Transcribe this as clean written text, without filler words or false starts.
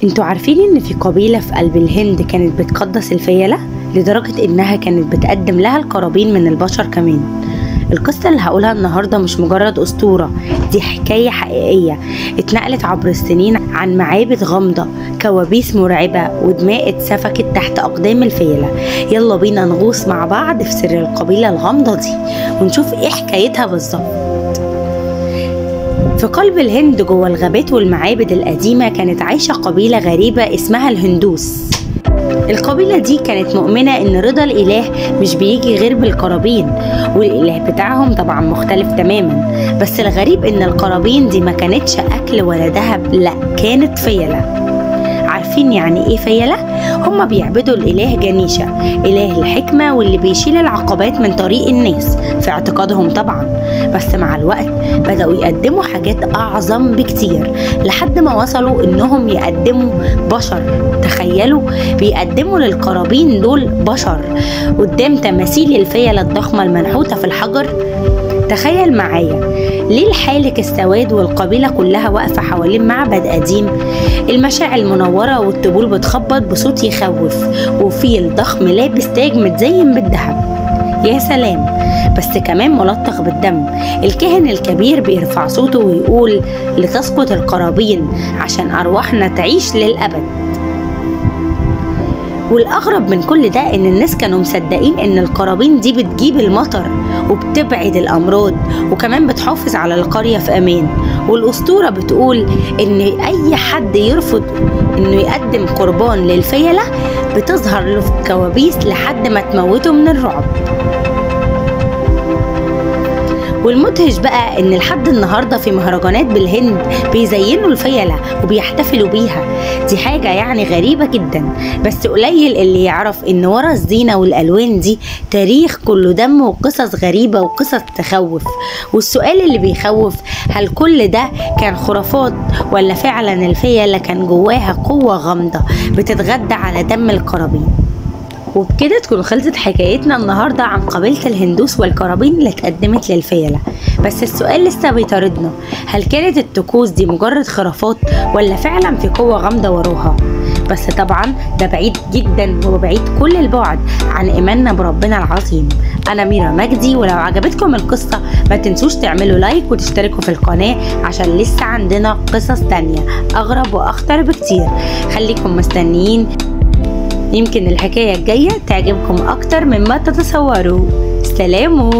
انتوا عارفين ان في قبيلة في قلب الهند كانت بتقدس الفيلة لدرجة انها كانت بتقدم لها القرابين من البشر كمان. القصة اللي هقولها النهاردة مش مجرد أسطورة، دي حكاية حقيقية اتنقلت عبر السنين عن معابد غامضة، كوابيس مرعبة، ودماء اتسفكت تحت أقدام الفيلة. يلا بينا نغوص مع بعض في سر القبيلة الغامضة دي ونشوف ايه حكايتها بالظبط. في قلب الهند جوه الغابات والمعابد القديمة كانت عايشة قبيلة غريبة اسمها الهندوس. القبيلة دي كانت مؤمنة ان رضا الاله مش بيجي غير بالقرابين، والاله بتاعهم طبعا مختلف تماما. بس الغريب ان القرابين دي ما كانتش اكل ولا ذهب، لا كانت فيلة. عارفين يعني ايه فيلة؟ هما بيعبدوا الاله جنيشة، اله الحكمة واللي بيشيل العقبات من طريق الناس في اعتقادهم طبعا. بس مع الوقت بدأوا يقدموا حاجات اعظم بكتير، لحد ما وصلوا انهم يقدموا بشر. تخيلوا بيقدموا للقرابين دول بشر قدام تماثيل الفيلة الضخمة المنحوتة في الحجر. تخيل معايا، ليه الحالك السواد والقبيلة كلها واقفة حوالين معبد قديم؟ المشاعل منورة والطبول بتخبط بصوت يخوف، وفيل ضخم لابس تاج متزين بالذهب. يا سلام، بس كمان ملطخ بالدم. الكاهن الكبير بيرفع صوته ويقول لتسقط القرابين عشان أرواحنا تعيش للأبد. والأغرب من كل ده إن الناس كانوا مصدقين إن القرابين دي بتجيب المطر وبتبعد الأمراض، وكمان بتحافظ على القرية في أمان. والأسطورة بتقول إن أي حد يرفض إنه يقدم قربان للفيلة بتظهر له في كوابيس لحد ما تموته من الرعب. والمدهش بقى ان لحد النهارده في مهرجانات بالهند بيزينوا الفيلة وبيحتفلوا بيها. دي حاجة يعني غريبة جدا، بس قليل اللي يعرف ان ورا الزينة والالوان دي تاريخ كله دم وقصص غريبة وقصص تخوف. والسؤال اللي بيخوف، هل كل ده كان خرافات ولا فعلا الفيلة كان جواها قوة غامضة بتتغذى على دم القرابين؟ وبكده تكون خلصت حكايتنا النهاردة عن قبيلة الهندوس والقرابين اللي اتقدمت للفيلة. بس السؤال لسه بيطاردنا، هل كانت الطقوس دي مجرد خرافات ولا فعلا في قوة غامضة وراها؟ بس طبعا ده بعيد جدا وبعيد كل البعد عن ايماننا بربنا العظيم. انا ميرا مجدي، ولو عجبتكم القصة ما تنسوش تعملوا لايك وتشتركوا في القناة عشان لسه عندنا قصص تانية اغرب واخطر بكتير. خليكم مستنيين، يمكن الحكاية الجاية تعجبكم أكتر مما تتصوروا. سلام.